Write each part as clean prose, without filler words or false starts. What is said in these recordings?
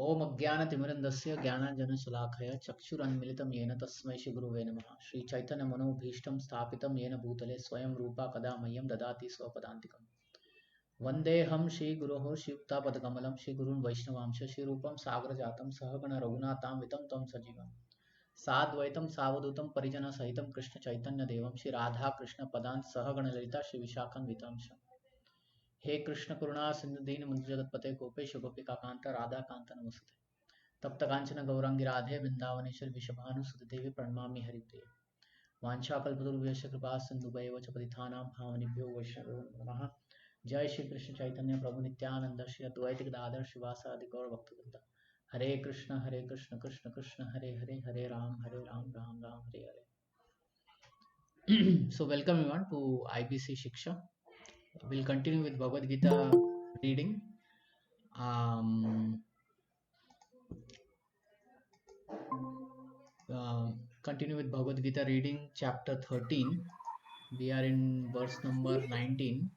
ओम अज्ञानतिमिरन्दस्य ज्ञानाञ्जनशलाकया चक्षुरुन्मिलितं येन तस्मै श्रीगुरुवे नमः। श्रीचैतन्यमनोभीष्टं स्थापितं येन भूतले स्वयं रूपा कदा मह्यं ददाति स्वपदान्तिकम्। वन्देऽहं श्रीगुरोः श्रीयुक्तापदकमलं श्रीगुरून् वैष्णवांश श्रीरूपं सागरजातं सहगण रघुनाथान्वितं तं सजीवम् साद्वैतं सावधूतं परिजनसहितं कृष्णचैतन्यदेवं श्रीराधाकृष्णपदान् सहगणललिता श्रीविशाखान्वितांश। हे कृष्ण करुणा सिंधु दीन बंधु जगतपते गोपेश गोपिकांत राधा कांत नमस्ते। तप्त कांचन गौरांगी राधे वृंदावनेश्वर विषभानुसुत देवी प्रणमामि हरिप्रिय। वाञ्छाकल्पतरुभ्यश्च कृपा सिन्धुभैव च पतितानां पावनेभ्यो वैष्णवेभ्यो नमः। जय श्री कृष्ण चैतन्य प्रभु नित्यानंद श्री अद्वैत गदाधर श्रीवासादि गौर भक्तवृंद। हरे कृष्ण कृष्ण कृष्ण हरे हरे, हरे Ram Ram Ram Hare Hare. So welcome everyone to IBC Siksha. We'll continue with Bhagavad Gita reading. Continue with Bhagavad Gita reading, chapter 13. We are in verse number 19.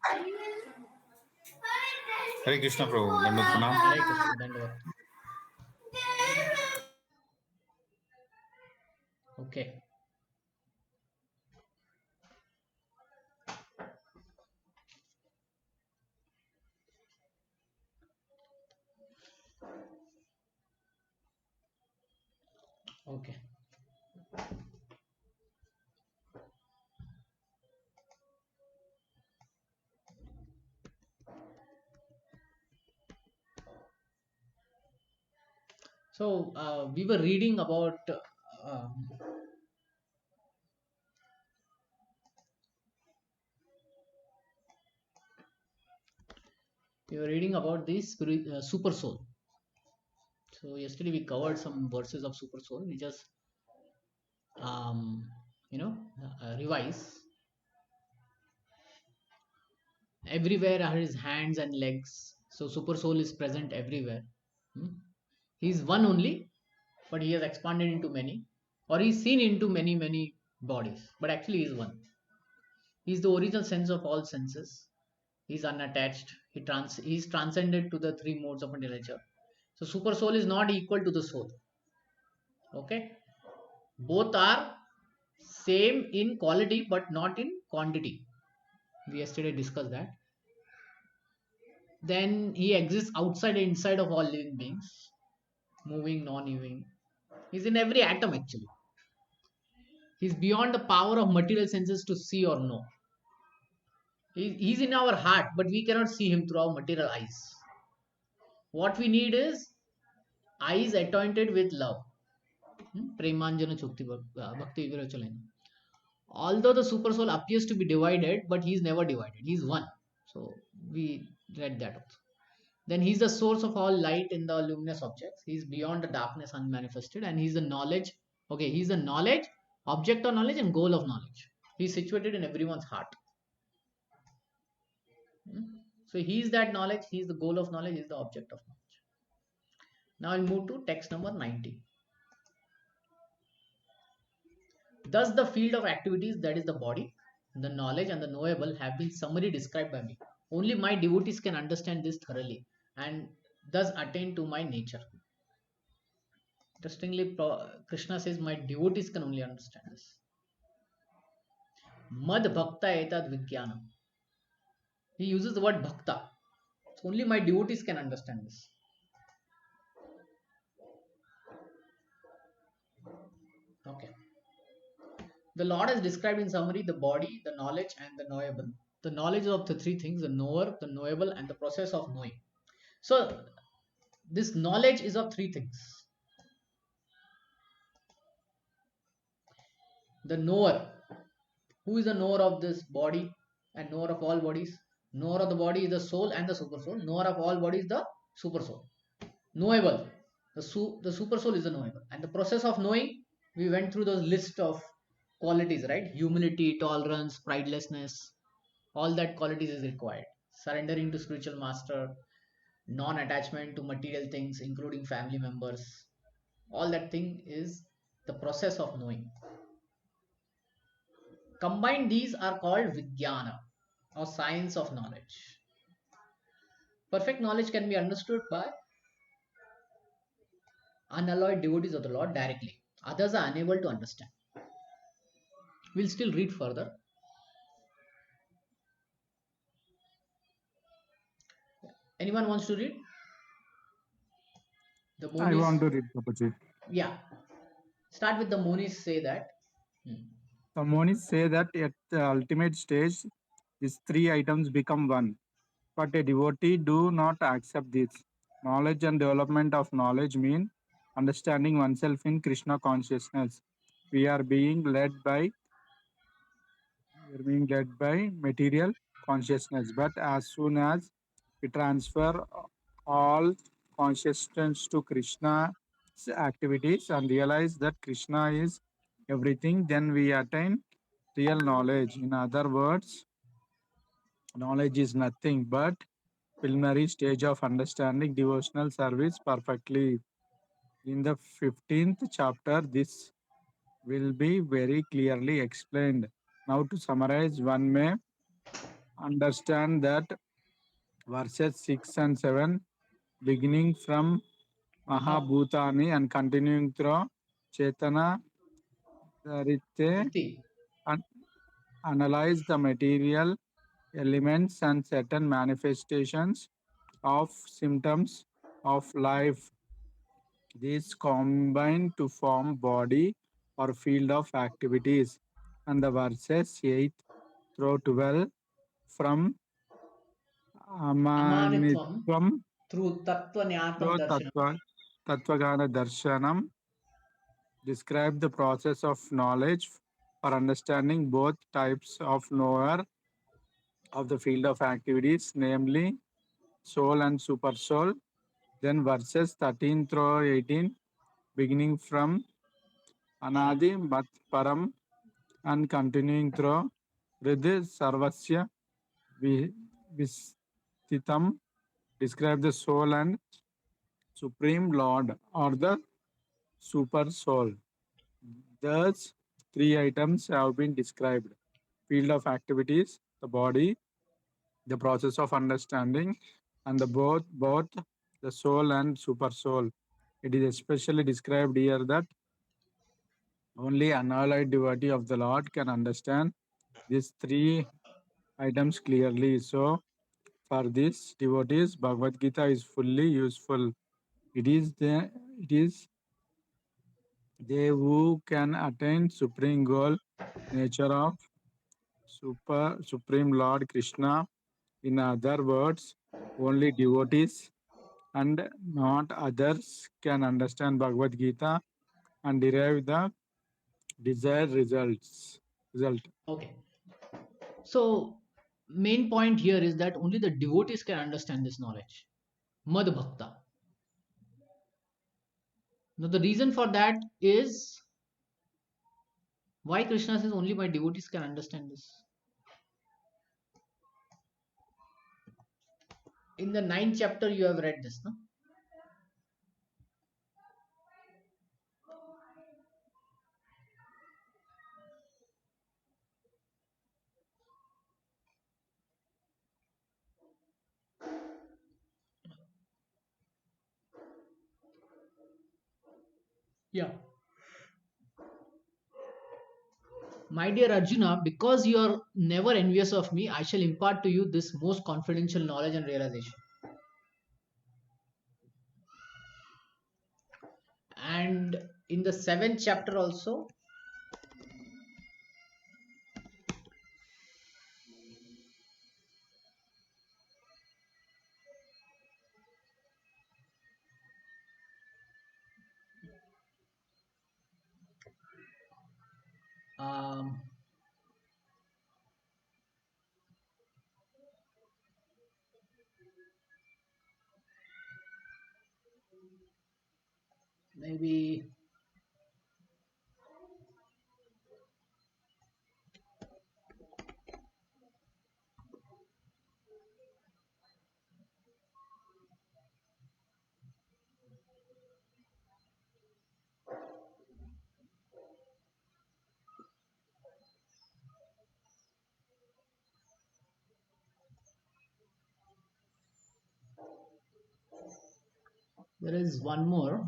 Hare Krishna Prabhu, Dandavat Pranam. Hare Krishna, Dandavat. Okay. Okay. So we were reading about the super soul. So yesterday we covered some verses of super soul. We just revise. Everywhere are his hands and legs. So super soul is present everywhere. He is one only, but he has expanded into many, or he is seen into many bodies, but actually he is one. He is the original sense of all senses. He is unattached. He is transcended to the three modes of nature. So super soul is not equal to the soul. Okay, both are same in quality but not in quantity. We yesterday discussed that. Then he exists outside and inside of all living beings, moving, non-moving. He's in every atom actually. He's beyond the power of material senses to see or know. He's in our heart, but we cannot see him through our material eyes. What we need is eyes anointed with love. Premanjana Chukti Bhakti Virachalena. Although the super soul appears to be divided, but he is never divided. He is one. So we read that also. Then he is the source of all light in the luminous objects. He is beyond the darkness unmanifested, and he is the knowledge. Okay, he is the knowledge, object of knowledge, and goal of knowledge. He is situated in everyone's heart. So he is that knowledge. He is the goal of knowledge. He is the object of knowledge. Now I'll move to text number 90. Thus, the field of activities, that is the body, the knowledge, and the knowable, have been summarily described by me. Only my devotees can understand this thoroughly and thus attain to my nature. Interestingly, Krishna says, my devotees can only understand this. Mad bhakta etad vijnanam. He uses the word bhakta. So only my devotees can understand this. Okay. The Lord has described in summary the body, the knowledge, and the knowable. The knowledge of the three things, the knower, the knowable, and the process of knowing. So this knowledge is of three things. The knower. Who is the knower of this body and knower of all bodies? Knower of the body is the soul and the super soul. Knower of all bodies is the super soul. Knowable. The super soul is the knowable. And the process of knowing, we went through those list of qualities, right? Humility, tolerance, pridelessness. All that qualities is required. Surrendering to spiritual master, non-attachment to material things, including family members. All that thing is the process of knowing. Combined, these are called Vijnana, or science of knowledge. Perfect knowledge can be understood by unalloyed devotees of the Lord directly. Others are unable to understand. We'll still read further. Anyone wants to read? The I Monis, want to read Prabhuji. yeah. Start with the Monis say that. The Monis say that at the ultimate stage, these three items become one. But a devotee do not accept this. Knowledge and development of knowledge mean understanding oneself in Krishna consciousness. We are being led by material consciousness. But as soon as we transfer all consciousness to Krishna's activities and realize that Krishna is everything, then we attain real knowledge. In other words, knowledge is nothing but preliminary stage of understanding devotional service perfectly. In the 15th chapter, this will be very clearly explained. Now, to summarize, one may understand that verses 6 and 7, beginning from Mahabhutani and continuing through Chetana Dharite, Vritti. and analyze the material elements and certain manifestations of symptoms of life. These combine to form body or field of activities. And the verses 8 through 12 from Amanitvam Amanitvam through Tattva Nyatam through Darshanam. Tattvagana Darshanam describe the process of knowledge for understanding both types of knower of the field of activities, namely soul and super soul. Then verses 13 through 18, beginning from Anadi Mat Param and continuing through Ridhi Sarvasya Vistitam, describe the soul and supreme lord or the super soul. Thus, three items have been described: field of activities, the body, the process of understanding, and the both the soul and super soul. It is especially described here that only unalloyed devotee of the Lord can understand these three items clearly. So, for this devotees, Bhagavad Gita is fully useful. It is they who can attain supreme goal, nature of Supreme Lord Krishna. In other words, only devotees and not others can understand Bhagavad Gita and derive the desired result. Okay. So, main point here is that only the devotees can understand this knowledge. Mad Bhakta. Now, the reason for that is why Krishna says only my devotees can understand this. In the 9th chapter, you have read this, no? Yeah. My dear Arjuna, because you are never envious of me, I shall impart to you this most confidential knowledge and realization. And in the 7th chapter also, um, maybe there is one more.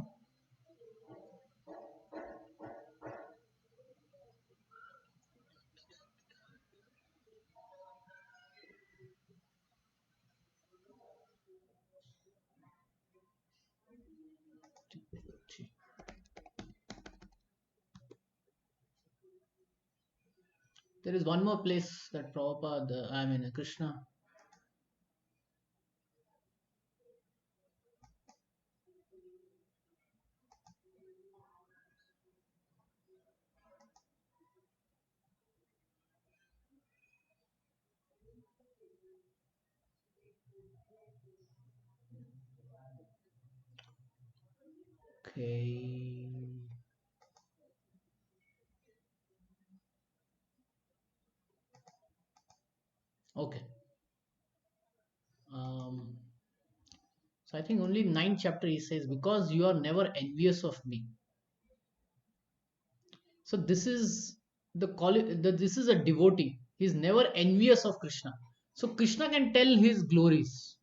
There is one more place that Prabhupada, Krishna. Okay. Okay. So I think only 9th chapter he says, because you are never envious of me. So this is this is a devotee. He's never envious of Krishna. So Krishna can tell his glories.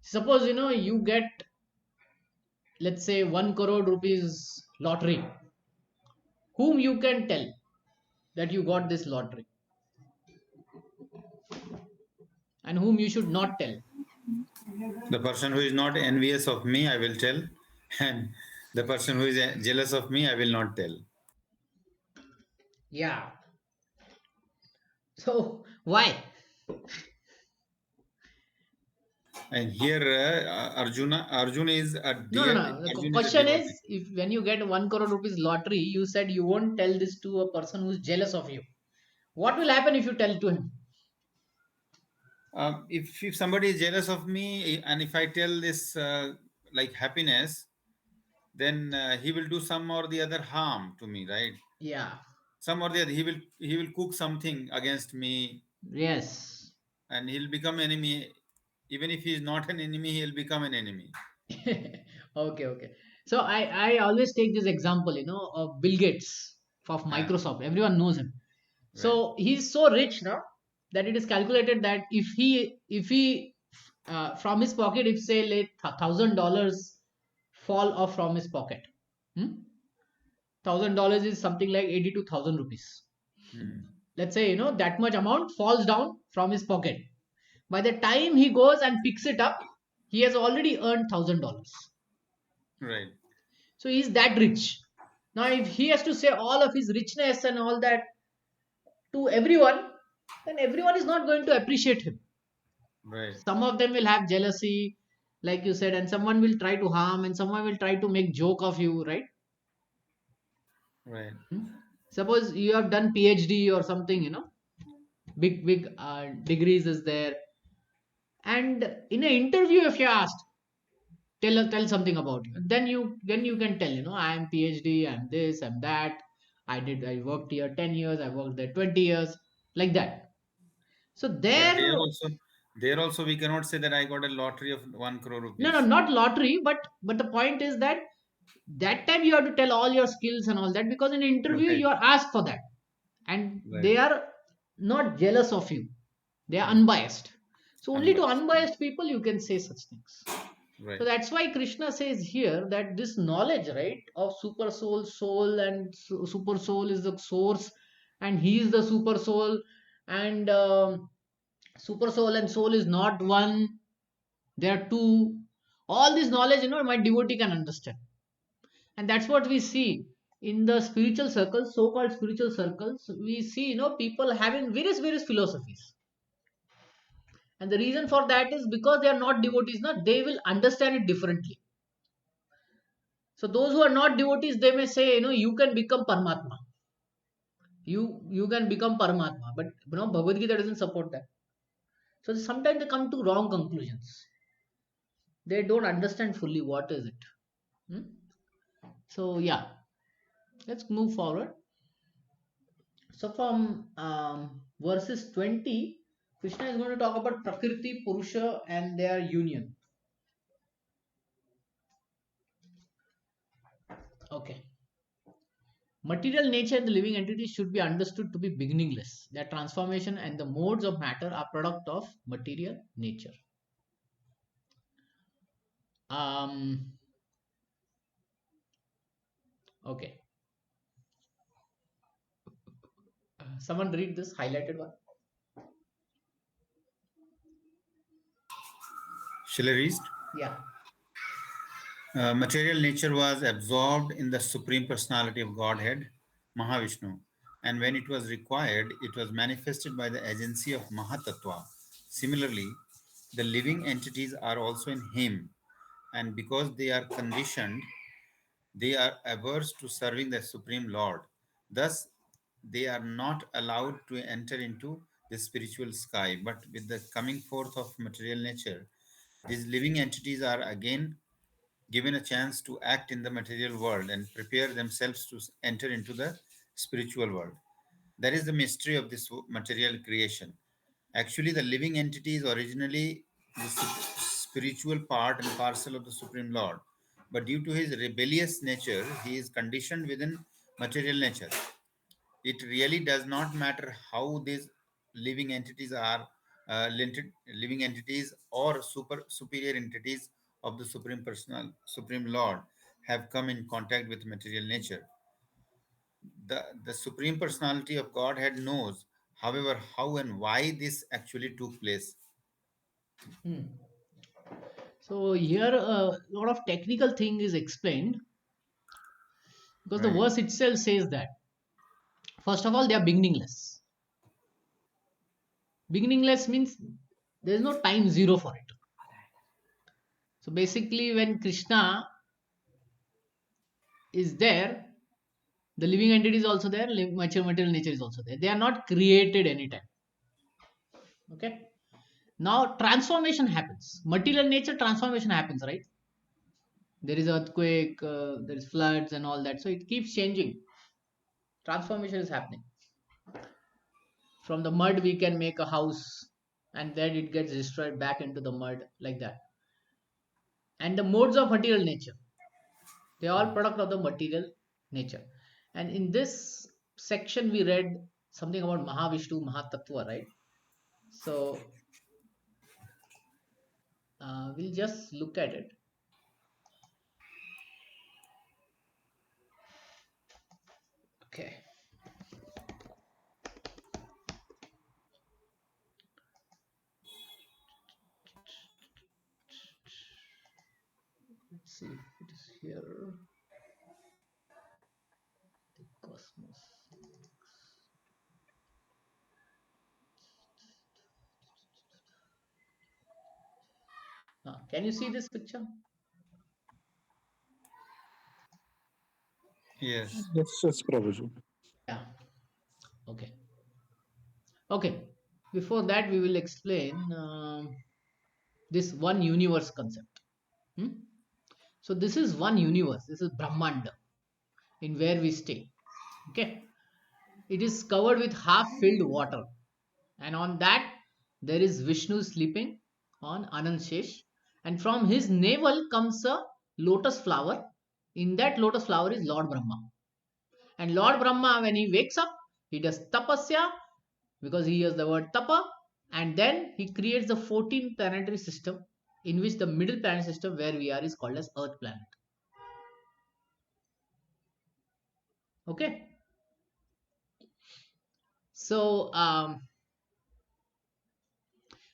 Suppose you get, let's say, 1 crore rupees lottery. Whom you can tell that you got this lottery, and whom you should not tell. The person who is not envious of me, I will tell, and the person who is jealous of me, I will not tell. Yeah. So why? And here, Arjuna is a No, no, dear. no. The Arjuna is a question is, devotee. if when you get 1 crore rupees lottery, you said you won't tell this to a person who's jealous of you. What will happen if you tell to him? If somebody is jealous of me, and if I tell this like happiness, then he will do some or the other harm to me, right? Yeah. Some or the other, he will cook something against me, Yes. and he'll become enemy. Even if he is not an enemy, he'll become an enemy. Okay, okay. So I always take this example, of Bill Gates of Yeah, Microsoft. Everyone knows him. right, So he's so rich now that it is calculated that if he from his pocket, if say let $1,000 fall off from his pocket, $1,000 is something like 82,000 rupees. hmm, Let's say that much amount falls down from his pocket. By the time he goes and picks it up, he has already earned $1,000. right, So he's that rich. Now, if he has to say all of his richness and all that to everyone, then everyone is not going to appreciate him. right, Some of them will have jealousy, like you said, and someone will try to harm, and someone will try to make joke of you, right? right. Hmm? Suppose you have done PhD or something, big degrees is there, and in an interview, if you're asked, tell something about you, then you can tell, I am PhD, I'm this, I'm that. I worked here 10 years, I worked there 20 years, like that. So But there, there also, we cannot say that I got a lottery of 1 crore no, rupees. not lottery, but the point is that that time you have to tell all your skills and all that, because in an interview Right, you are asked for that, and right, they are not jealous of you, they are hmm, unbiased. So only to unbiased. unbiased people you can say such things. So Right, that's why Krishna says here that this knowledge, right, of super soul, soul, and super soul is the source, and he is the super soul, and super soul and soul is not one, there are two. All this knowledge, my devotee can understand. And that's what we see in the spiritual circles, so-called spiritual circles. We see, people having various philosophies. And the reason for that is because they are not devotees, they will understand it differently. So those who are not devotees, they may say, you can become Paramatma. You can become Paramatma. But Bhagavad Gita doesn't support that. So sometimes they come to wrong conclusions. They don't understand fully what is it. Hmm? So yeah, let's move forward. So from verses 20, Krishna is going to talk about Prakriti, Purusha, and their union. Okay. Material nature and the living entities should be understood to be beginningless. Their transformation and the modes of matter are product of material nature. Um, okay. Someone read this highlighted one. shall I read? Yeah. Material nature was absorbed in the Supreme Personality of Godhead, Mahavishnu. and when it was required, it was manifested by the agency of Mahatattva. Similarly, the living entities are also in him, and because they are conditioned, they are averse to serving the Supreme Lord. Thus, they are not allowed to enter into the spiritual sky. But with the coming forth of material nature, these living entities are again given a chance to act in the material world and prepare themselves to enter into the spiritual world. That is the mystery of this material creation. Actually, the living entity is originally the spiritual part and parcel of the Supreme Lord. But due to his rebellious nature, he is conditioned within material nature. It really does not matter how these living entities are living entities or superior entities of the Supreme Lord have come in contact with material nature. The Supreme Personality of Godhead knows, however, how and why this actually took place. Hmm. So here a lot of technical thing is explained because the Right. verse itself says that first of all they are beginningless. Beginningless means there is no time zero for it. So basically, when Krishna is there, the living entity is also there, mature material nature is also there. They are not created anytime. Okay. Now transformation happens. Material nature transformation happens, right? There is earthquake, there is floods and all that. So it keeps changing. Transformation is happening. From the mud we can make a house, and then it gets destroyed back into the mud like that. And the modes of material nature, they are all product of the material nature. And in this section we read something about Mahavishnu Mahatattva, right? So we'll just look at it. Okay. Let's see if it is here. The cosmos. Can you see this picture? Yes. Yes, Prabhuji. Yeah. Okay. Okay. Before that, we will explain this one universe concept. Hmm? So this is one universe. This is Brahmanda, in where we stay. Okay. It is covered with half-filled water, and on that there is Vishnu sleeping on Anand Shesh, and from his navel comes a lotus flower. In that lotus flower is Lord Brahma. And Lord Brahma, when he wakes up, he does tapasya because he hears the word tapa, and then he creates the 14 planetary system, in which the middle planet system where we are is called as Earth planet. Okay, so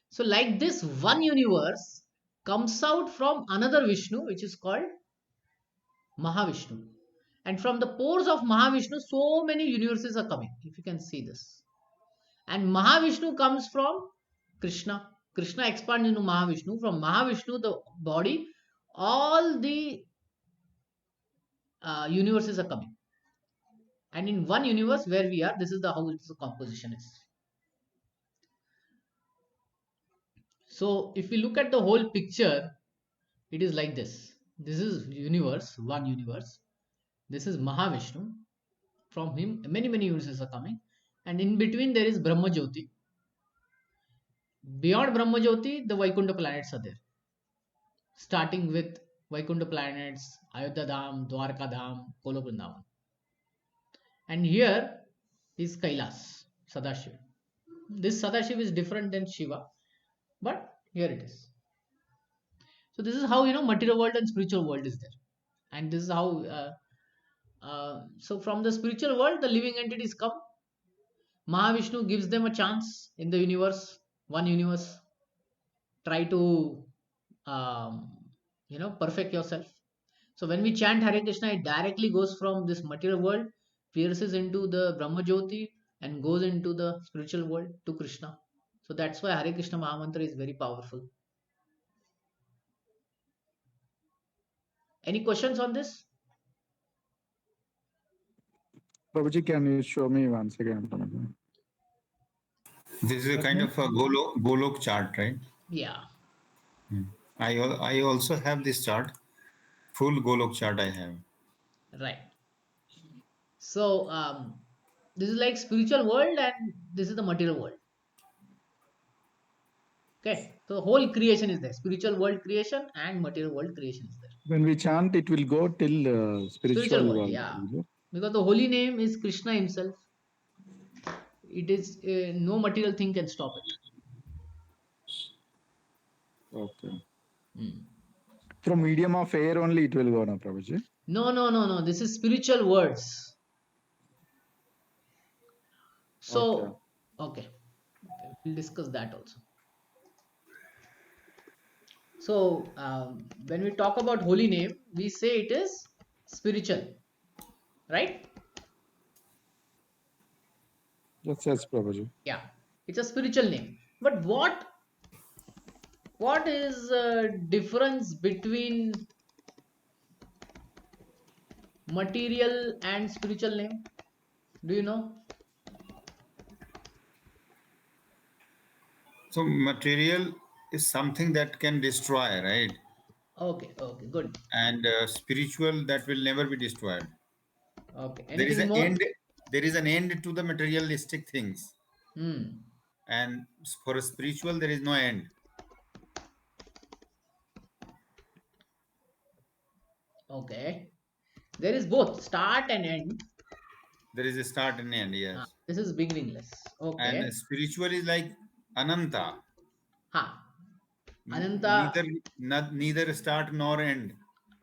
so like this, one universe comes out from another Vishnu, which is called Mahavishnu, and from the pores of Mahavishnu, so many universes are coming. If you can see this, and Mahavishnu comes from Krishna. Krishna expands into Mahavishnu. From Mahavishnu, the body, all the universes are coming. And in one universe where we are, this is the how its composition is. So if we look at the whole picture, it is like this. This is universe, one universe. This is Mahavishnu. From him, many universes are coming. And in between, there is Brahma Jyoti. Beyond Brahma Jyoti, the Vaikuntha planets are there. Starting with Vaikuntha planets, Ayodhya Dham, Dwarka Dham, Kolo Vrindavan. And here is Kailas, Sadashiv. This Sadashiv is different than Shiva, but here it is. So this is how material world and spiritual world is there, and this is how. So from the spiritual world, the living entities come. Mahavishnu gives them a chance in the universe, one universe. Try to perfect yourself. So when we chant Hare Krishna, it directly goes from this material world pierces into the Brahma Jyoti and goes into the spiritual world to Krishna. So that's why Hare Krishna Mahamantra is very powerful. Any questions on this? Prabhuji, can you show me once again? This is a kind of a Golok chart, right? Yeah, I also have this chart. Full Golok chart I have. right. So this is like spiritual world and this is the material world. Okay, so the whole creation is there. Spiritual world creation and material world creation is there. When we chant, it will go till Spiritual spiritual world, world. yeah. Is it? Because the holy name is Krishna himself. It is no material thing can stop it. Okay. Hmm. From medium of air only it will go now, Prabhuji. No. This is spiritual words. So, okay. We'll discuss that also. So, when we talk about holy name, we say it is spiritual, right? Yes, Prabhuji. Yeah, it's a spiritual name. But what is difference between material and spiritual name? Do you know? So material is something that can destroy, right? Okay, good. And spiritual that will never be destroyed. Okay, There is anything an more? end. There is an end to the materialistic things, Hmm. and for a spiritual, there is no end. Okay, there is both start and end. There is a start and end. Yes, This is beginningless. and Okay. spiritual is like ananta. Ha. Ananta. Neither start nor end.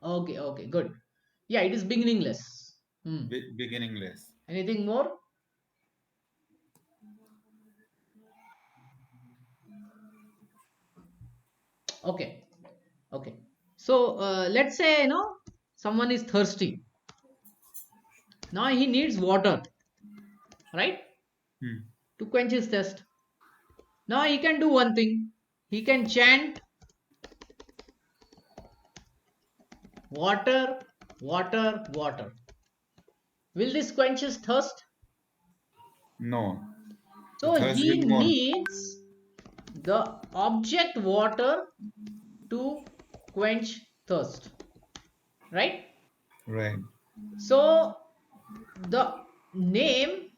Okay, good. Yeah, it is beginningless. Hmm. Beginningless. Anything more? Okay, okay. So let's say someone is thirsty. Now he needs water, right, Hmm. to quench his thirst. Now he can do one thing. He can chant water, water, water. Will this quench his thirst? No, the So thirst he will go on. needs the object water to quench thirst, right? Right. So the name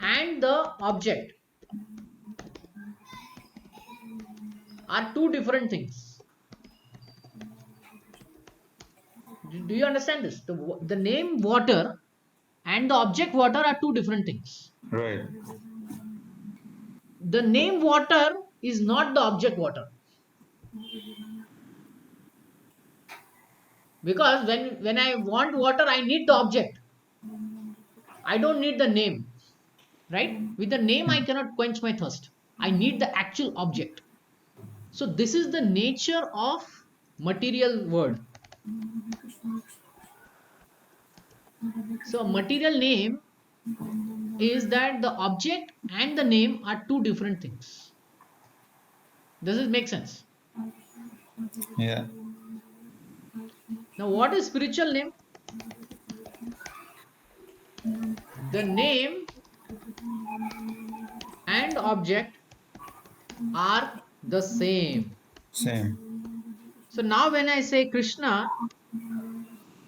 and the object are two different things. Do you understand this? The name water and the object water are two different things. Right. The name water is not the object water, because when I want water I need the object. I don't need the name, right? With the name I cannot quench my thirst. I need the actual object. So this is the nature of material world. So material name is that the object and the name are two different things. Does it make sense? Yeah. Now what is spiritual name? The name and object are the same. Same. So now when I say Krishna,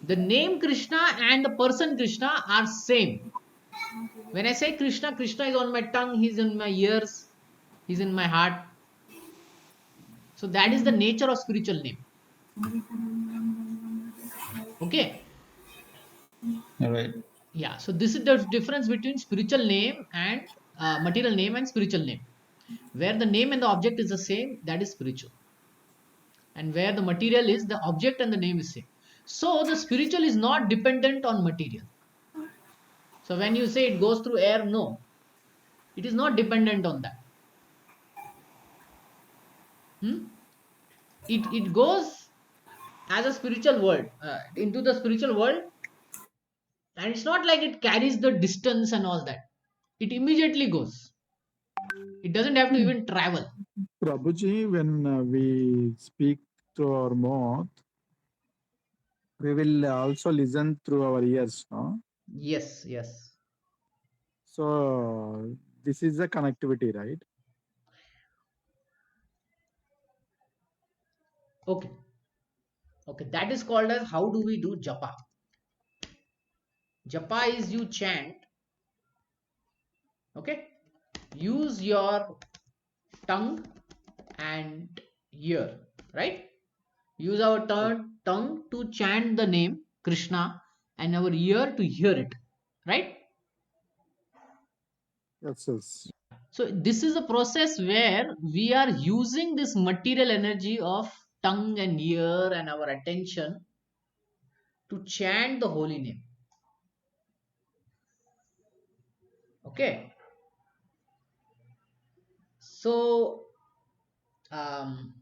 the name Krishna and the person Krishna are same. When I say Krishna, Krishna is on my tongue, he's in my ears, he's in my heart. So that is the nature of spiritual name. Okay. All right. Yeah. So this is the difference between spiritual name and material name and spiritual name. Where the name and the object is the same, that is spiritual. And where the material is, the object and the name is same. So the spiritual is not dependent on material. So when you say it goes through air, no, it is not dependent on that. It goes as a spiritual world into the spiritual world And it's not like it carries the distance and all that. It immediately goes. It doesn't have to even travel. Prabhuji, when we speak through our mouth, we will also listen through our ears, no? Yes, yes. So this is the connectivity, right? Okay. Okay. That is called as how do we do japa? Japa is you chant. Okay. Use your tongue and ear. Right? Use our tongue to chant the name Krishna and our ear to hear it. Right? Yes, yes. So this is a process where we are using this material energy of tongue and ear and our attention to chant the holy name. Okay. So um,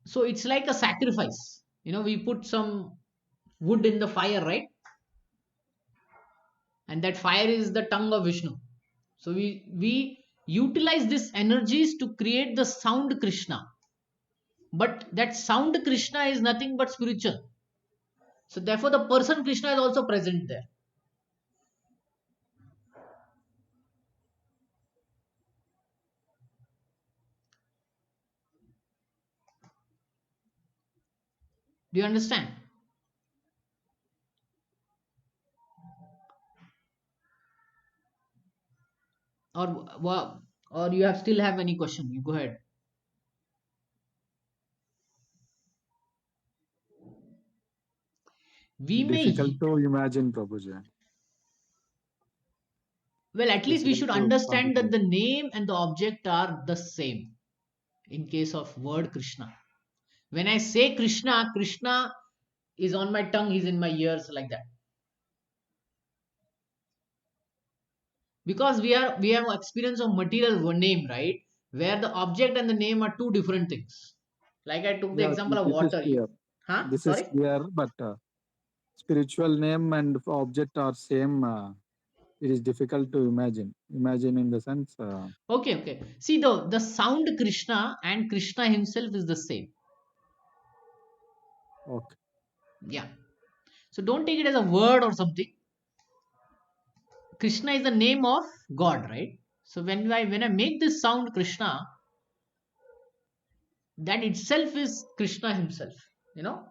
so it's like a sacrifice. We put some wood in the fire, right? And that fire is the tongue of Vishnu. So we utilize these energies to create the sound Krishna. But that sound Krishna is nothing but spiritual. So therefore the person Krishna is also present there. Do you understand? Or you have still have any question? You go ahead. We Difficult may, to imagine, Prabhuji. well, at least we Difficult should to understand that comprehend. the name and the object are the same in case of word Krishna. When I say Krishna, Krishna is on my tongue, he's in my ears, like that. Because we have experience of material name, right? Where the object and the name are two different things. Like I took the Yeah, example of this is water. clear. Huh? This is Sorry? clear, but spiritual name and object are same. It is difficult to imagine. Imagine in the sense. Okay, okay. See, the sound Krishna and Krishna himself is the same. Okay. Yeah. So don't take it as a word or something. Krishna is the name of God, right? So when I make this sound Krishna, that itself is Krishna himself. You know,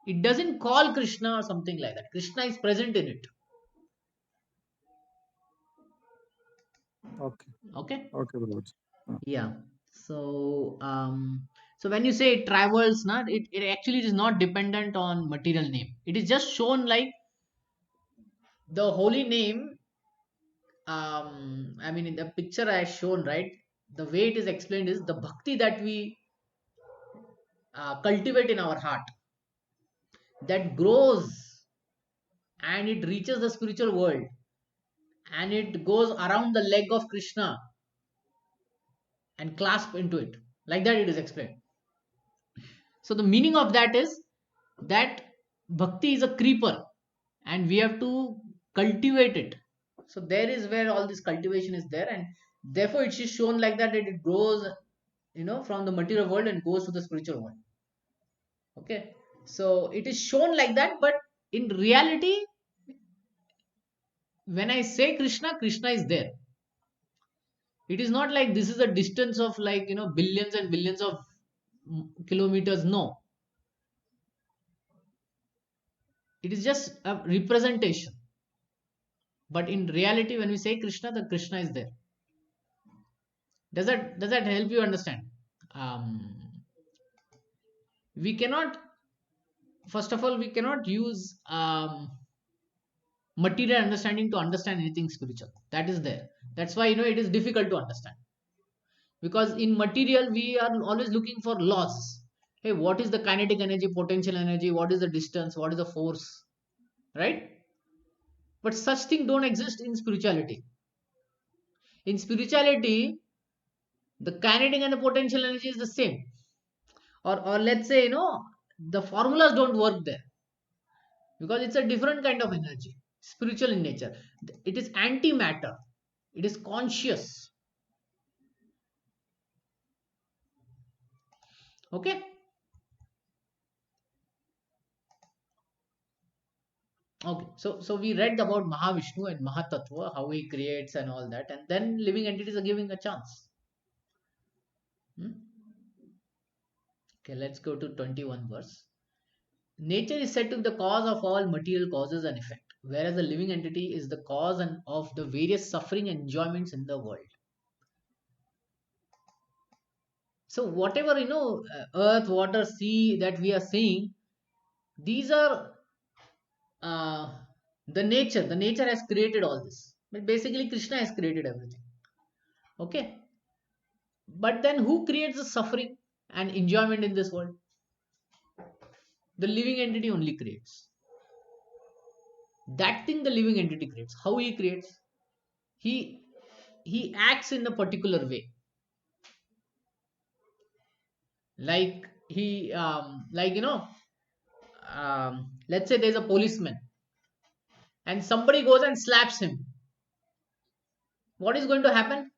it doesn't call Krishna or something like that. Krishna is present in it. Okay. Okay. Okay, Prabhuji. Yeah. So so when you say it travels, it actually is not dependent on material name. It is just shown like the holy name. I mean, in the picture I shown, right? The way it is explained is the bhakti that we cultivate in our heart, that grows and it reaches the spiritual world and it goes around the leg of Krishna and clasp into it. Like that, it is explained. So the meaning of that is that bhakti is a creeper and we have to cultivate it. So there is where all this cultivation is there, and therefore it is shown like that it grows, from the material world and goes to the spiritual world. Okay, so it is shown like that, but in reality, when I say Krishna, Krishna is there. It is not like this is a distance of like billions and billions of kilometers. No, it is just a representation. But in reality, when we say Krishna, the Krishna is there. Does that help you understand? We cannot, first of all, we cannot use material understanding to understand anything spiritual. That is there. That's why it is difficult to understand, because in material we are always looking for laws. Hey, what is the kinetic energy, potential energy, what is the distance, what is the force, right? But such things don't exist in spirituality. In spirituality, the kinetic and the potential energy is the same. or let's say, the formulas don't work there, because it's a different kind of energy, spiritual in nature. It is antimatter, it is conscious. Okay. Okay, so we read about Mahavishnu and Mahatattva, how he creates and all that, and then living entities are giving a chance. Hmm? Okay, let's go to 21 verse. Nature is said to be the cause of all material causes and effect, whereas the living entity is the cause and of the various suffering and enjoyments in the world. So whatever, earth, water, sea that we are seeing, these are uh, the nature. The nature has created all this. But basically, Krishna has created everything. Okay, but then who creates the suffering and enjoyment in this world? The living entity only creates that thing. The living entity creates. How he creates? He he acts in a particular way. Like he like let's say there's a policeman and somebody goes and slaps him. What is going to happen?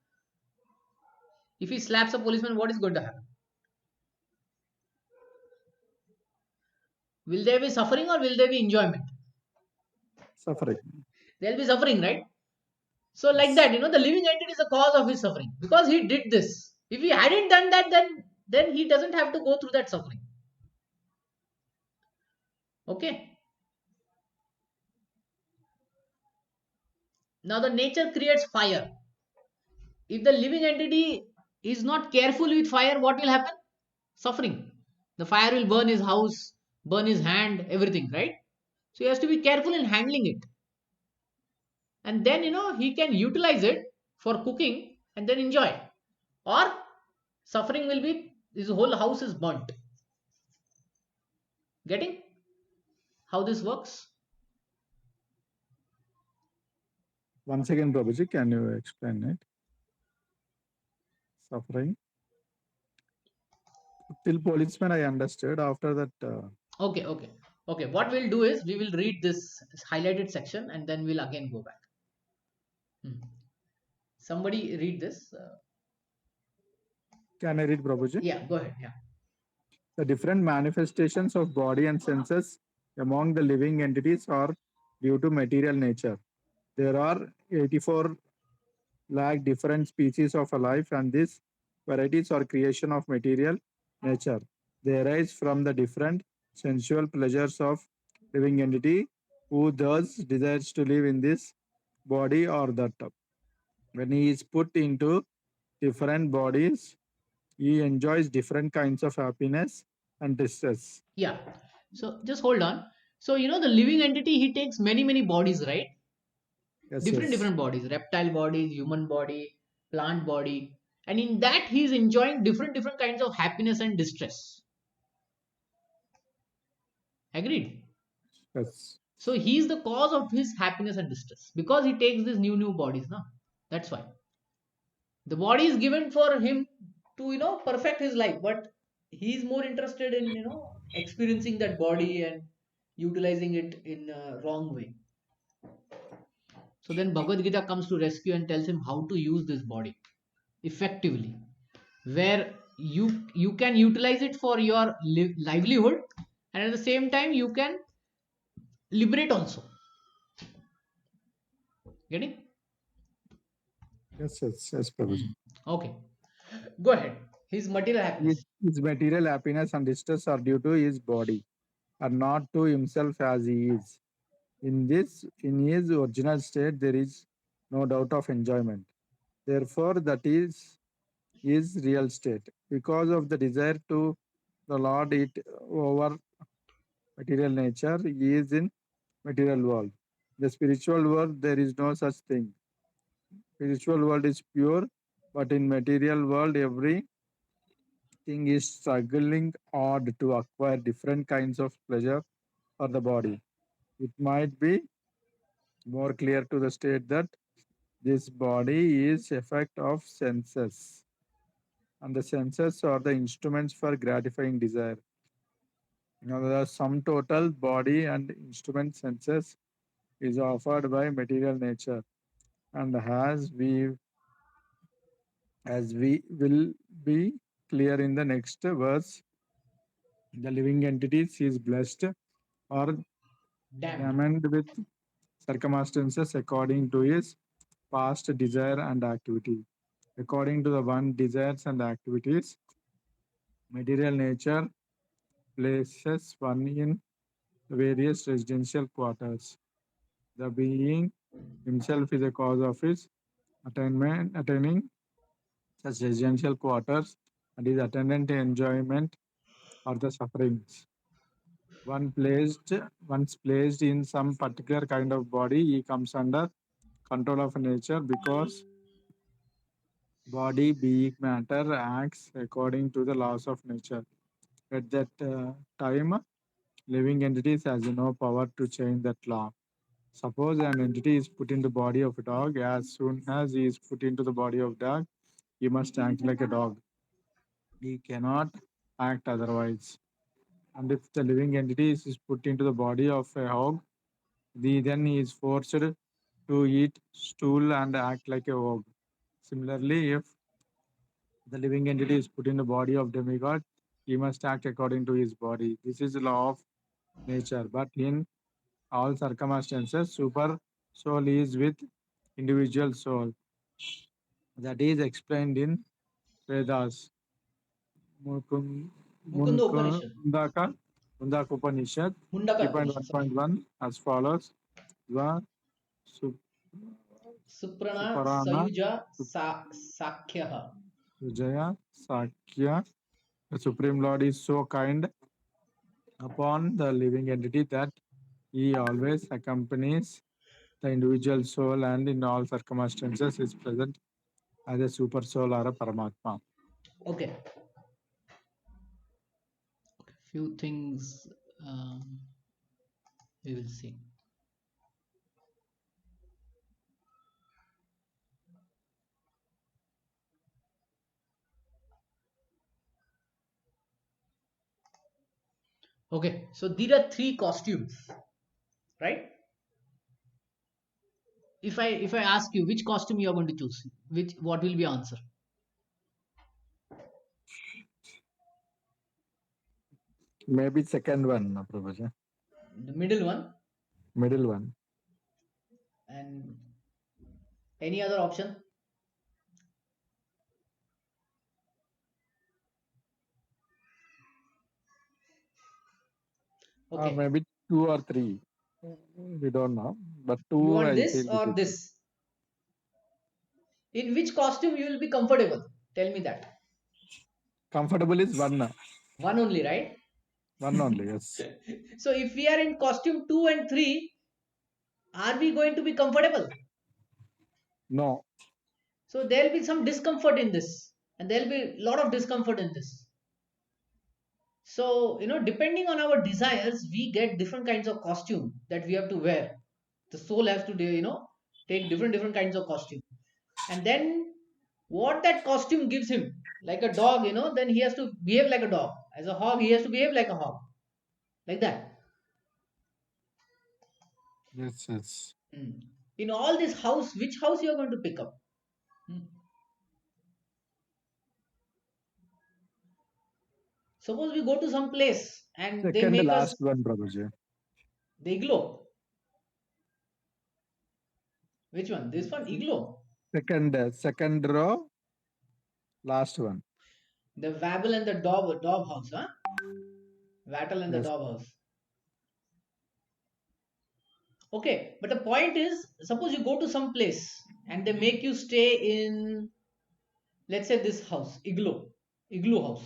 If he slaps a policeman, what is going to happen? Will there be suffering or will there be enjoyment? Suffering. There'll be suffering, right? So like Yes. that, the living entity is the cause of his suffering because he did this. If he hadn't done that, then he doesn't have to go through that suffering. Okay. Now the nature creates fire. If the living entity is not careful with fire, what will happen? Suffering. The fire will burn his house, burn his hand, everything, right? So he has to be careful in handling it. And then, he can utilize it for cooking and then enjoy. Or suffering will be his whole house is burnt. Getting how this works? Once again, Prabhuji, can you explain it? Suffering. Till policeman, I understood. After that, Okay. What we'll do is we will read this highlighted section and then we'll again go back. Somebody read this. can I read, Prabhuji? Yeah, go ahead. Yeah. The different manifestations of body and senses among the living entities are due to material nature. There are 84 lakh different species of life, and these varieties are creation of material nature. They arise from the different sensual pleasures of living entity who thus desires to live in this body or that. When he is put into different bodies, he enjoys different kinds of happiness and distress. Yeah. So just hold on. So the living entity, he takes many bodies, right? Yes, yes, Different bodies, reptile bodies, human body, plant body, and in that he is enjoying different kinds of happiness and distress. Agreed? yes, So he is the cause of his happiness and distress because he takes these new bodies now. That's why the body is given for him to perfect his life, but he is more interested in experiencing that body and utilizing it in a wrong way. So then Bhagavad Gita comes to rescue and tells him how to use this body effectively, where you can utilize it for your livelihood, and at the same time you can liberate also. Getting? yes, Prabhuji. Okay, go ahead. His material happiness. His material happiness and distress are due to his body, and not to himself as he is. In his original state, there is no doubt of enjoyment. Therefore, that is his real state. Because of the desire to the Lord it over material nature, he is in material world. The spiritual world, there is no such thing. Spiritual world is pure, but in material world, everything is struggling hard to acquire different kinds of pleasure for the body. It might be more clear to the state that this body is effect of senses and the senses are the instruments for gratifying desire. The sum total body and instrument senses is offered by material nature, and as we will be clear in the next verse, the living entities is blessed or Damned. damned with circumstances according to his past desire and activity. According to the one desires and activities, material nature places one in various residential quarters. The being himself is a cause of his attaining such residential quarters and his attendant enjoyment or the sufferings. One placed Once placed in some particular kind of body, he comes under control of nature because body being matter acts according to the laws of nature. At that time, living entities has no power to change that law. Suppose an entity is put in the body of a dog, as soon as he is put into the body of dog, he must act like a dog. He cannot act otherwise. And if the living entity is put into the body of a hog, then he is forced to eat stool and act like a hog. Similarly, if the living entity is put in the body of demigod, he must act according to his body. This is the law of nature. But in all circumstances, super soul is with individual soul. That is explained in Vedas. Mukun- Mukunda Upanishad. Mundaka Mundaka Upanishad Mundaka Upanishad, sorry. 3.1.1 as follows. Dva Su- Suprana Suparana Sayuja Sakhyaha. Sujaya Sakya. The Supreme Lord is so kind upon the living entity that he always accompanies the individual soul and in all circumstances is present as a super soul or a Paramatma. Okay. Few things we will see. Okay, so there are three costumes, right? If I ask you which costume you are going to choose, what will be your answer? Maybe second one, Prabhuji. The middle one. Middle one. And any other option? Okay. Maybe two or three. We don't know. But You two, want I this feel it or is. this? In which costume you will be comfortable? Tell me that. Comfortable is one. One only, right? One only, yes. So if we are in costume 2 and 3, are we going to be comfortable? No. So there will be some discomfort in this, and there will be a lot of discomfort in this. So, depending on our desires, we get different kinds of costume that we have to wear. The soul has to, take different kinds of costume. And then what that costume gives him, like a dog, then he has to behave like a dog. As a hog, he has to behave like a hog. Like that. Yes, yes. Hmm. In all this house, which house you are going to pick up? Hmm. Suppose we go to some place and they Second make last us one, Prabhuji. the igloo. Which one? This one, igloo. Second row, last one. The Wabble and the Dob house, huh? Wattle and the Yes. Dob house. Okay, but the point is, suppose you go to some place and they make you stay in, let's say, this house, igloo house.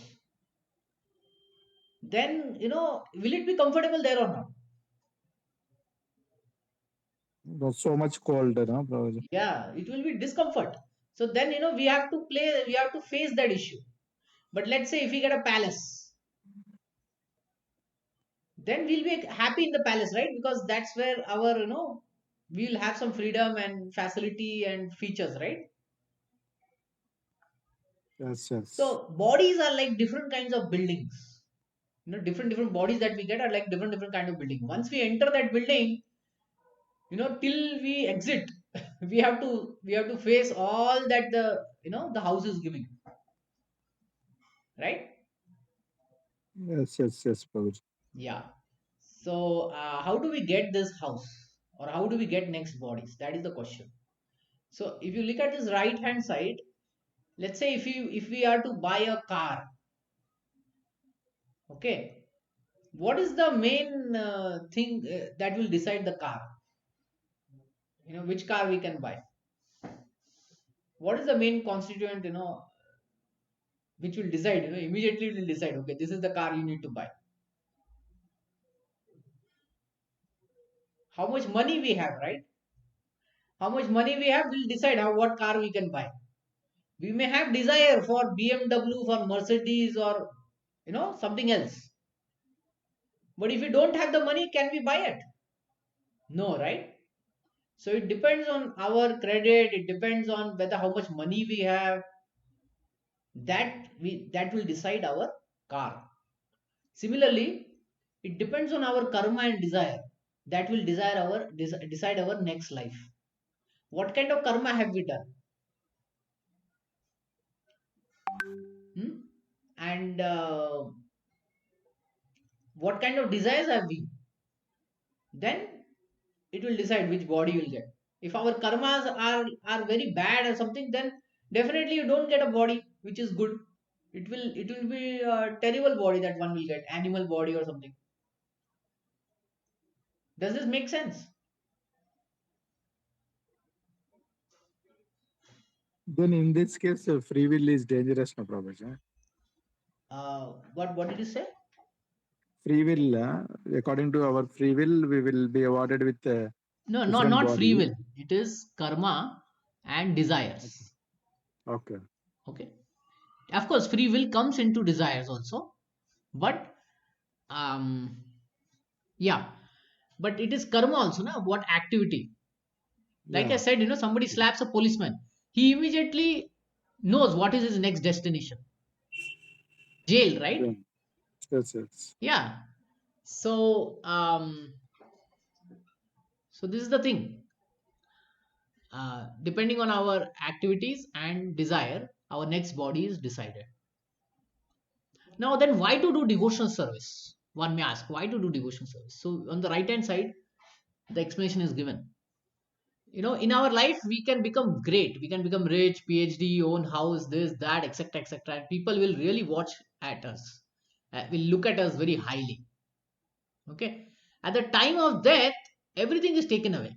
Then, will it be comfortable there or not? Not so much cold, no, Prabhuji. Yeah, it will be discomfort. So then, we have to face that issue. But let's say if we get a palace, then we'll be happy in the palace, right? Because that's where our, we'll have some freedom and facility and features, right? Yes, yes. So bodies are like different kinds of buildings. Different bodies that we get are like different kind of building. Once we enter that building, till we exit, we have to face all that the house is giving, right? Yes, yes, yes, Prabhuji. Yeah. So how do we get this house, or how do we get next bodies? That is the question. So if you look at this right hand side, let's say if we are to buy a car, okay, what is the main thing that will decide the car? Which car we can buy? What is the main constituent? Which will decide? Immediately will decide. Okay, this is the car you need to buy. How much money we have, right? How much money we have will decide what car we can buy. We may have desire for BMW, for Mercedes, or something else. But if we don't have the money, can we buy it? No, right? So it depends on our credit. It depends on whether how much money we have. That will decide our car. Similarly, it depends on our karma and desire. That will decide our next life. What kind of karma have we done? Hmm? And what kind of desires have we? Then it will decide which body you'll get. If our karmas are very bad or something, then definitely you don't get a body which is good. It will be a terrible body that one will get, animal body or something. Does this make sense? Then in this case, free will is dangerous, no, Prabhuji. What did you say? Free will, according to our free will, we will be awarded with a No, different not free body. will. It is karma and desires. Okay. Okay. Of course, free will comes into desires also, but um, yeah, but it is karma also, na? What activity? Like I Yeah. said, somebody slaps a policeman. He immediately knows what is his next destination. Jail, Yeah. right? Yes, yes. Yeah. So, so this is the thing. Depending on our activities and desire, our next body is decided. Now, then, why to do devotional service? One may ask, why to do devotional service? So, on the right hand side, the explanation is given. In our life, we can become great. We can become rich, PhD, own house, this, that, etc., etc. And people will really watch at us, will look at us very highly. Okay. At the time of death, everything is taken away.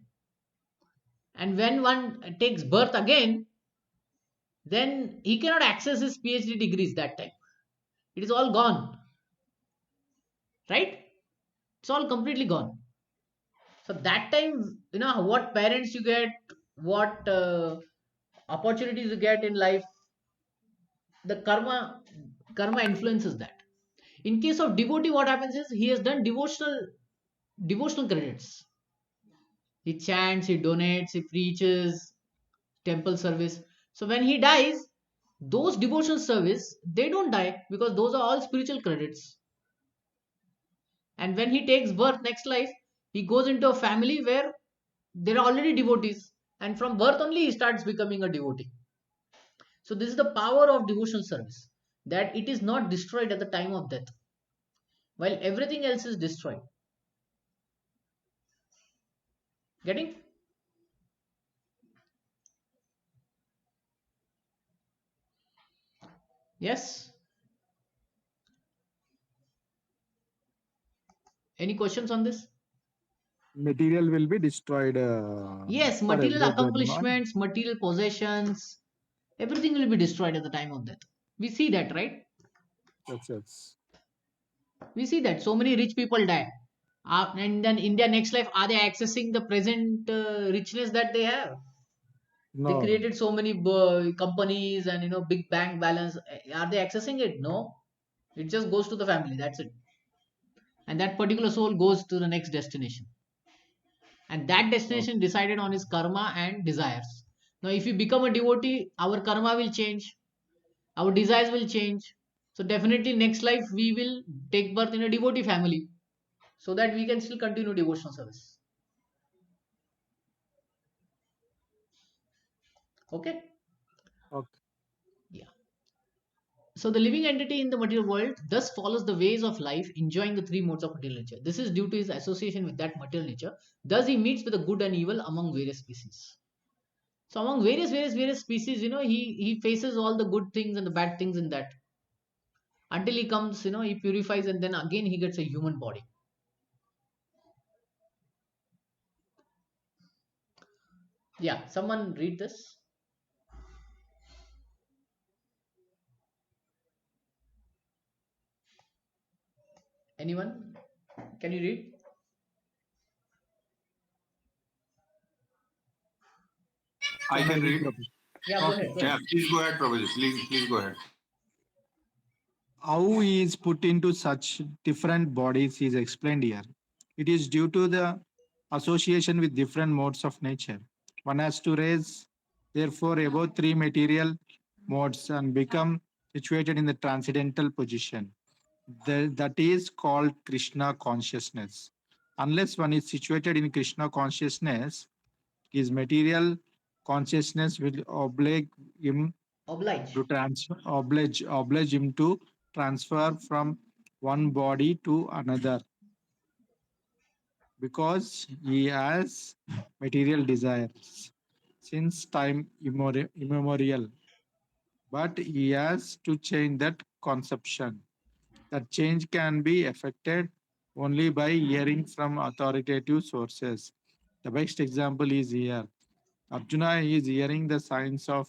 And when one takes birth again, then he cannot access his PhD degrees that time. It is all gone, right? It's all completely gone. So that time, what parents you get, what opportunities you get in life, the karma influences that. In case of devotee, what happens is he has done devotional credits. He chants, he donates, he preaches, temple service. So when he dies, those devotional service, they don't die because those are all spiritual credits. And when he takes birth next life, he goes into a family where there are already devotees, and from birth only he starts becoming a devotee. So this is the power of devotional service, that it is not destroyed at the time of death, while everything else is destroyed. Getting? Yes. Any questions on this? Material will be destroyed Yes, for material everyone. accomplishments, material possessions, everything will be destroyed at the time of death. We see that, right? Yes, yes. We see that so many rich people die. And then in their next life, are they accessing the present richness that they have? They No. created so many companies and big bank balance. Are they accessing it? No. It just goes to the family. That's it. And that particular soul goes to the next destination. And that Oh, destination decided on his karma and desires. Now, if you become a devotee, our karma will change. Our desires will change. So definitely next life we will take birth in a devotee family so that we can still continue devotional service. Okay? Okay. Yeah. So the living entity in the material world thus follows the ways of life, enjoying the three modes of material nature. This is due to his association with that material nature. Thus he meets with the good and evil among various species. So among various species, he faces all the good things and the bad things in that until he comes, he purifies and then again he gets a human body. Yeah, someone read this. Anyone? Can you read? I Can I can read, read. Prabhu? Yeah, go Okay. ahead. Go Yeah, ahead. please go ahead, Prabhuji. Please go ahead. How he is put into such different bodies is explained here. It is due to the association with different modes of nature. One has to raise, therefore, above three material modes and become situated in the transcendental position. That is called Krishna consciousness. Unless one is situated in Krishna consciousness, his material consciousness will oblige him Oblige. to oblige him to transfer from one body to another because he has material desires since time immemorial, but he has to change that conception. That change can be effected only by hearing from authoritative sources. The best example is here. Arjuna is hearing the signs of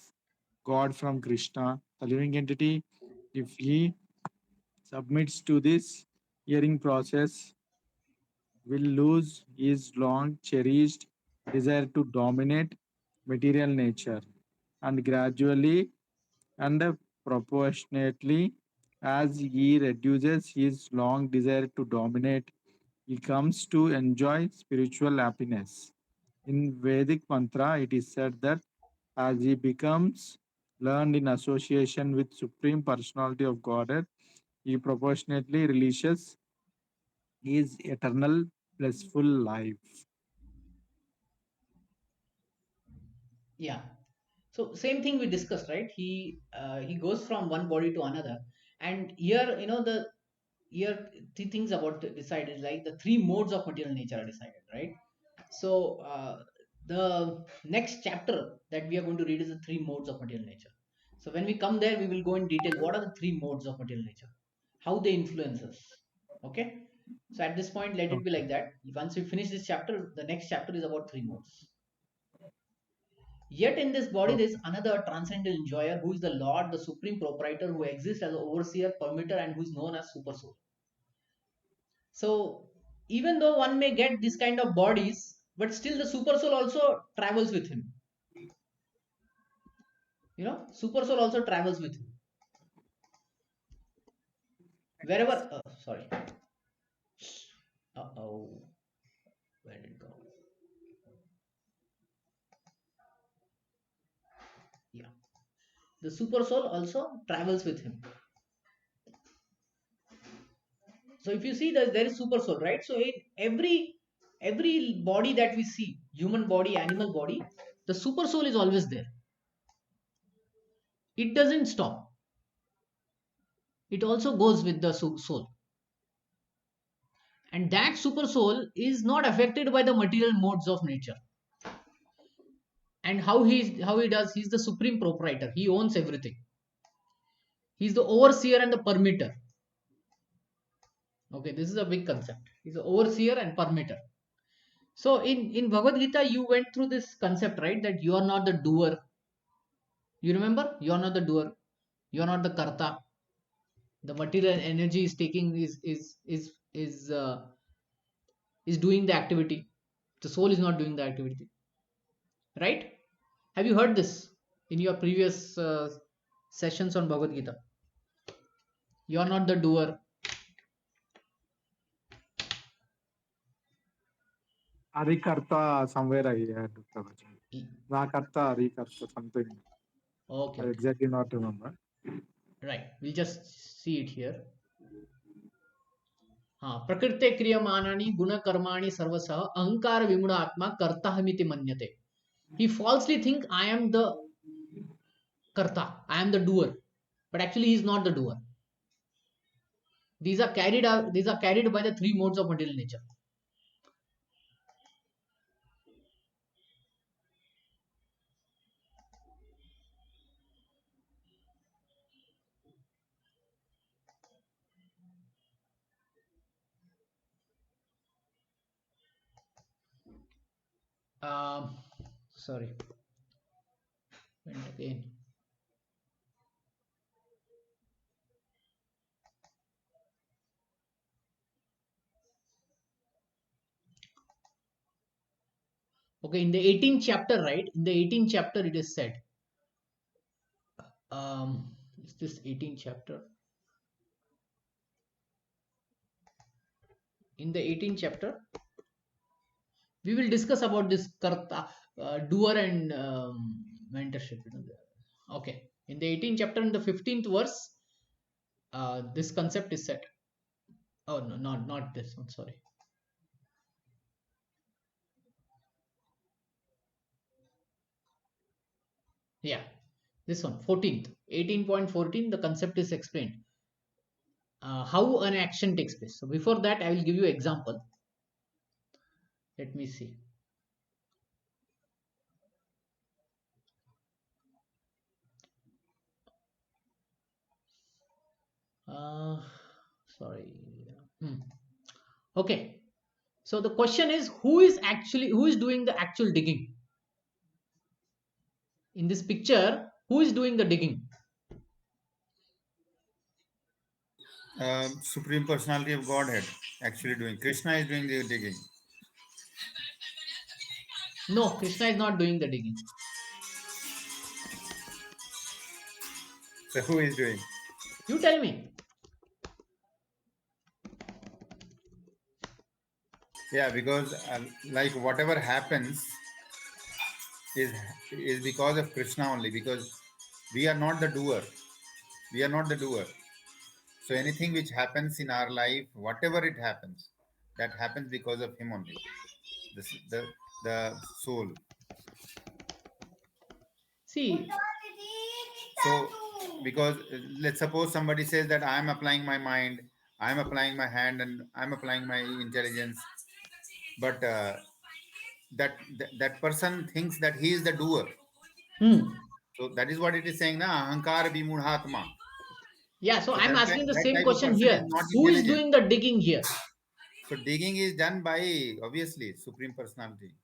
God from Krishna, the living entity. If he submits to this hearing process, will lose his long cherished desire to dominate material nature and gradually and proportionately as he reduces his long desire to dominate, he comes to enjoy spiritual happiness. In Vedic mantra, it is said that as he becomes learned in association with Supreme Personality of Godhead, he proportionately releases his eternal blissful life. Yeah. So same thing we discussed, right? He goes from one body to another, and here the things about decided like the three modes of material nature are decided, right? So the next chapter that we are going to read is the three modes of material nature. So when we come there, we will go in detail. What are the three modes of material nature? How they influence us? Okay. So at this point, let it be Okay. like that. Once we finish this chapter, the next chapter is about three modes. Yet in this body, there is Okay. another transcendental enjoyer who is the Lord, the supreme proprietor, who exists as an overseer, permitter, and who is known as super soul. So even though one may get this kind of bodies, but still the super soul also travels with him. Super soul also travels with him wherever. Sorry. Oh, where did it go? Yeah, the super soul also travels with him. So if you see that there is super soul, right? So in every body that we see, human body, animal body, the super soul is always there. It doesn't stop. It also goes with the soul, and that super soul is not affected by the material modes of nature. And how he does? He's the supreme proprietor. He owns everything. He's the overseer and the permitter. Okay, this is a big concept. He's the overseer and permitter. So in Bhagavad Gita, you went through this concept, right? That you are not the doer. You remember? You are not the doer. You are not the karta. The material energy is taking is doing the activity. The soul is not doing the activity, right? Have you heard this in your previous sessions on Bhagavad Gita? You are not the doer. Arikarta, somewhere I had Prabhuji. Nakarta, Arikarta, something. Okay, I okay. exactly not remember. Right. We'll just see it here. Prakrite kriyamanani guna karmani sarvasah ahankara vimuda atma kartahamiti manyate. He falsely think I am the karta, I am the doer, but actually he is not the doer. These are carried out. These are carried by the three modes of material nature. Um, Sorry. Went again. Okay, in the 18th chapter, right? In the 18th chapter, it is said. Is this 18th chapter? In the 18th chapter, we will discuss about this karta, doer and mentorship. Okay, in the 18th chapter, in the 15th verse, this concept is said. Oh no, not this one. Sorry. Yeah, this one, 14th, 18.14. The concept is explained. How an action takes place. So before that, I will give you example. Let me see. Sorry. Hmm. Okay. So the question is, who is doing the actual digging in this picture? Who is doing the digging? Supreme Personality of Godhead actually doing. Krishna is doing the digging. No, Krishna is not doing the digging. So who is doing? You tell me. Yeah, because like whatever happens is because of Krishna only. Because we are not the doer. We are not the doer. So anything which happens in our life, whatever it happens, that happens because of him only. The soul. See, So because let's suppose somebody says that I am applying my mind, I am applying my hand, and I am applying my intelligence, but that person thinks that he is the doer. hmm. So that is what it is saying, na ahankara vimudhatma. Yeah, so So I'm asking the that same type of question person is here. not Who is intelligent. doing the digging here? So digging is done by obviously Supreme Personality.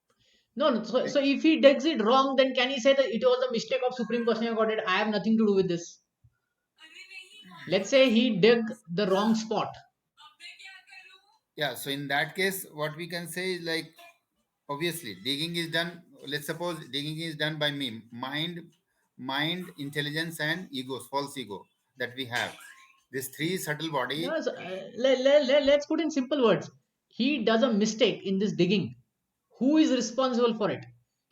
No, no. So if he digs it wrong, then can he say that it was a mistake of Supreme Personality of Godhead? I have nothing to do with this. Let's say he dug the wrong spot. Yeah, so in that case, what we can say is like obviously digging is done. Let's suppose digging is done by me, mind, intelligence, and egos, false ego that we have. This three subtle body, No, so, let's put in simple words. He does a mistake in this digging. Who is responsible for it?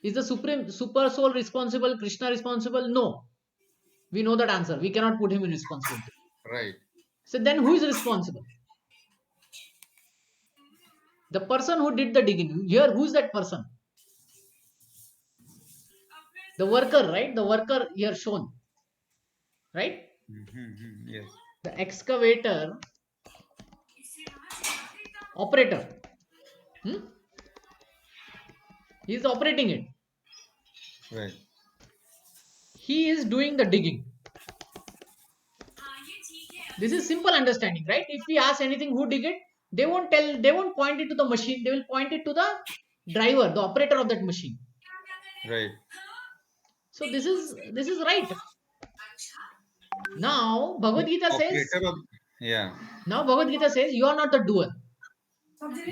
Is the Supreme Super Soul responsible? Krishna responsible? No. We know that answer. We cannot put him in responsibility. right? So then who is responsible? The person who did the digging. Here, who is that person? The worker, right? The worker here shown, right? Yes, The excavator operator. Hmm? He is operating it. right. He is doing the digging. This is simple understanding, right? If we ask anything who dig it, they won't point it to the machine, they will point it to the driver, the operator of that machine. Right. So this is right. Now Bhagavad Gita says, Operator of, yeah, you are not the doer.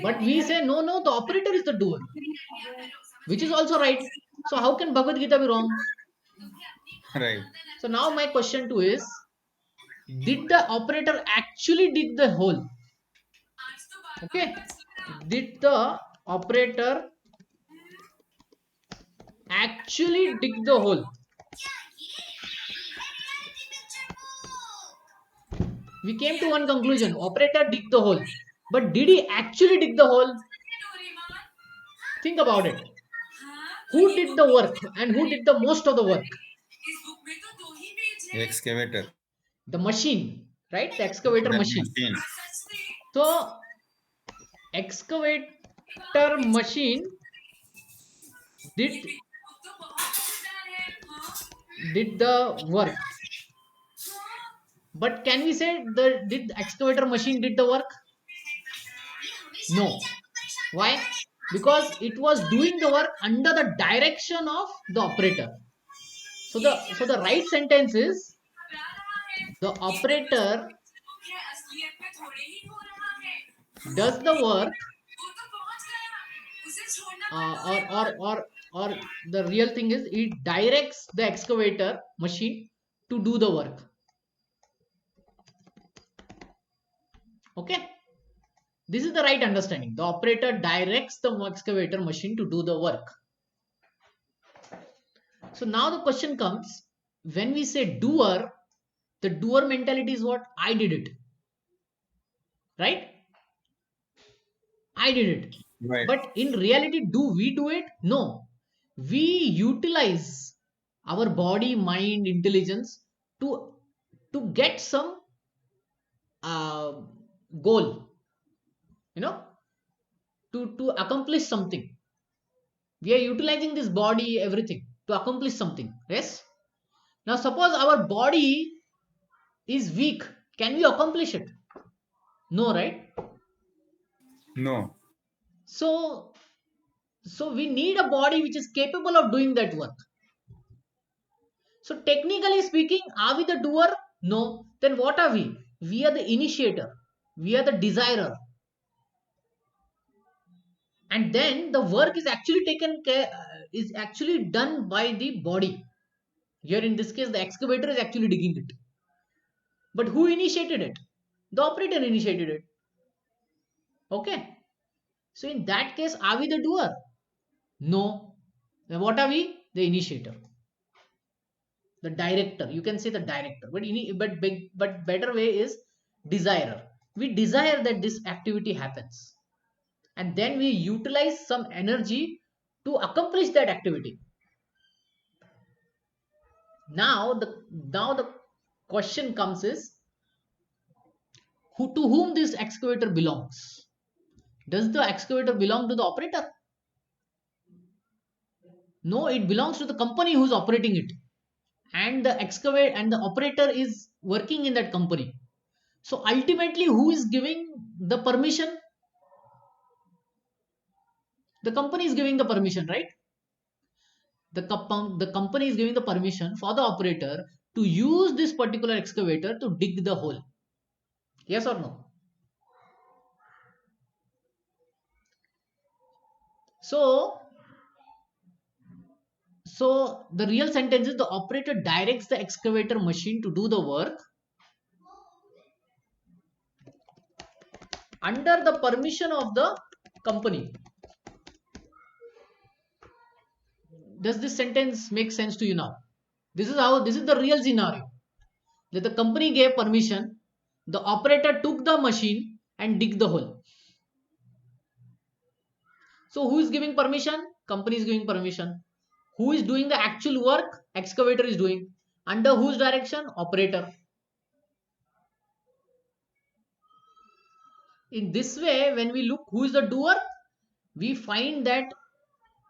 But we say no, the operator is the doer, which is also right. So how can Bhagavad Gita be wrong? right. So now my question to is, did the operator actually dig the hole? Okay. Did the operator actually dig the hole? We came to one conclusion. Operator dig the hole. But did he actually dig the hole? Think about it. Who did the work and who did the most of the work? Excavator. The machine, right? The excavator That machine. machine. So, excavator machine did the work. But can we say did the excavator machine did the work? No. Why? Because it was doing the work under the direction of the operator. So the right sentence is the operator does the work, or the real thing is it directs the excavator machine to do the work. Okay, this is the right understanding. The operator directs the excavator machine to do the work. So now the question comes, when we say doer, the doer mentality is what? I did it, right? I did it. Right. But in reality, do we do it? No. We utilize our body, mind, intelligence to get some uh, goal, you know, to accomplish something. We are utilizing this body, everything to accomplish something. Yes. Now, suppose our body is weak. Can we accomplish it? No, right? No. So, we need a body which is capable of doing that work. So technically speaking, are we the doer? No. Then what are we? We are the initiator. We are the desirer. And then the work is actually taken care, is actually done by the body. Here in this case, the excavator is actually digging it. But who initiated it? The operator initiated it. Okay. So in that case, are we the doer? No. Then what are we? The initiator. The director, you can say the director, but better way is desire. We desire that this activity happens, and then we utilize some energy to accomplish that activity. Now the question comes is, who to whom this excavator belongs? Does the excavator belong to the operator? No, it belongs to the company who's operating it, and the excavate and the operator is working in that company. So ultimately, who is giving the permission? The company is giving the permission, right? The company is giving the permission for the operator to use this particular excavator to dig the hole. Yes or no? So, the real sentence is the operator directs the excavator machine to do the work under the permission of the company. Does this sentence make sense to you now? This is the real scenario. That the company gave permission, the operator took the machine and dig the hole. So who is giving permission? Company is giving permission. Who is doing the actual work? Excavator is doing. Under whose direction? Operator. In this way, when we look who is the doer, we find that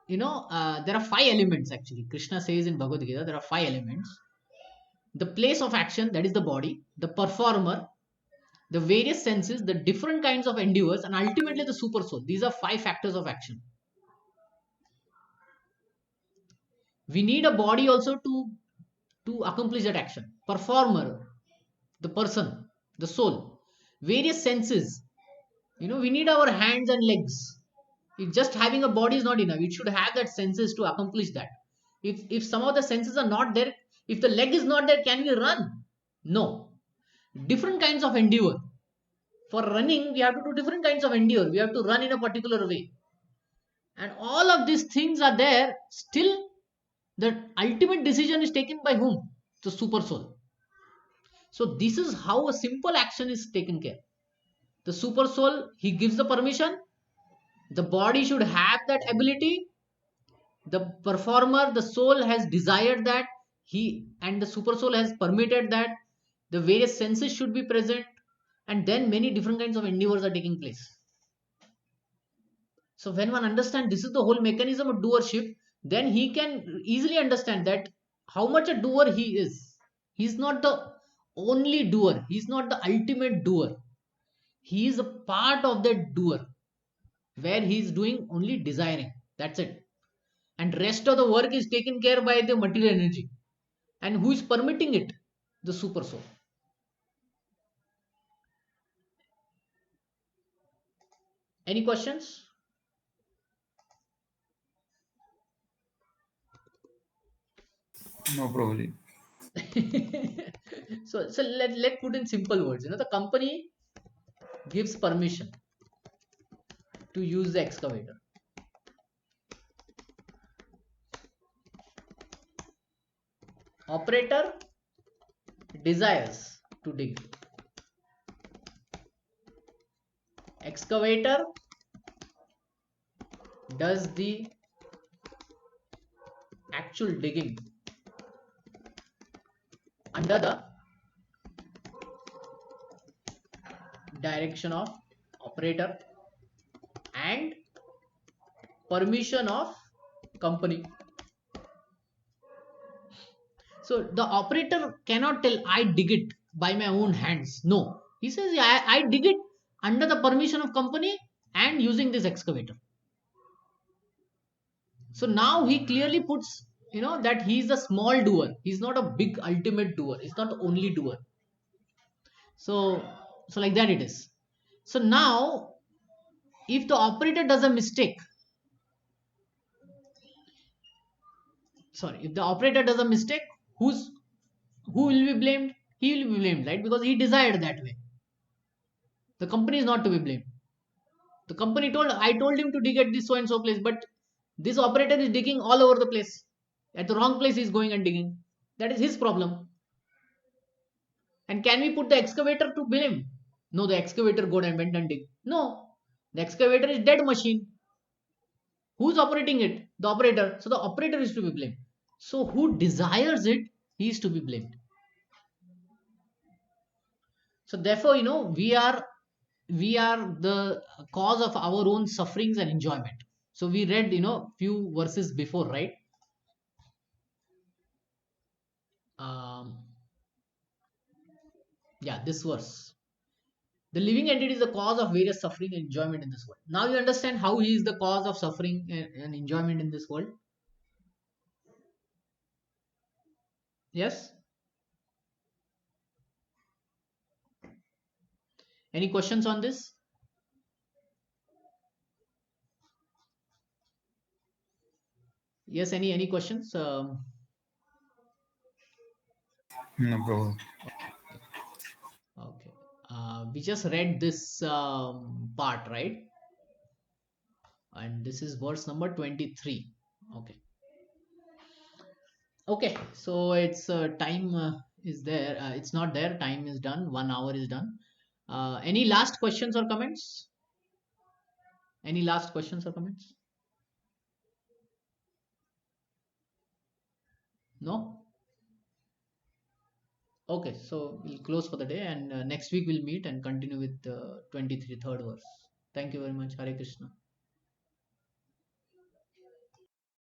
there are five elements actually. Krishna says in Bhagavad Gita there are five elements: the place of action, that is the body; the performer; the various senses; the different kinds of endeavors; and ultimately the super soul. These are five factors of action. We need a body also to accomplish that action. Performer, the person, the soul; various senses, we need our hands and legs. If just having a body is not enough, it should have that senses to accomplish that. If some of the senses are not there, if the leg is not there, can we run? No. Different kinds of endeavor. For running, we have to do different kinds of endeavor. We have to run in a particular way, and all of these things are there. Still, the ultimate decision is taken by whom? The super soul. So this is how a simple action is taken care. The super soul, he gives the permission. The body should have that ability. The performer, the soul has desired that, he and the super soul has permitted that. The various senses should be present, and then many different kinds of endeavors are taking place. So when one understands this is the whole mechanism of doership, then he can easily understand that how much a doer he is. He's not the only doer. He's not the ultimate doer. He is a part of that doer where he is doing only desiring. That's it. And rest of the work is taken care by the material energy. And who is permitting it? The super soul. Any questions? No, Prabhuji. So let put in simple words. The company gives permission to use the excavator. Operator desires to dig. Excavator does the actual digging under the direction of operator and permission of company. So the operator cannot tell I dig it by my own hands. No, he says I dig it under the permission of company and using this excavator. So now he clearly puts that he's a small doer. He's not a big ultimate doer. He's not the only doer. So like that it is. So now if the operator does a mistake, if the operator does a mistake, who will be blamed? He will be blamed, right? Because he desired that way. The company is not to be blamed. The company I told him to dig at this so and so place, but this operator is digging all over the place. At the wrong place he's going and digging. That is his problem. And can we put the excavator to blame? No, the excavator go and went and dig. No, the excavator is dead machine. Who's operating it? The operator. So the operator is to be blamed. So who desires it, he is to be blamed. So therefore, we are the cause of our own sufferings and enjoyment. So we read, few verses before, right? Um, yeah, this verse. The living entity is the cause of various suffering and enjoyment in this world. Now you understand how he is the cause of suffering and enjoyment in this world. Yes. Any questions on this? Yes. Any questions? No, Prabhu. Okay. We just read this part, right? And this is verse number 23. Okay. Okay. So it's time is there. It's not there. Time is done. 1 hour is done. Any last questions or comments? Any last questions or comments? No? Okay, so we'll close for the day, and next week we'll meet and continue with the 23 third verse. Thank you very much. Hare Krishna.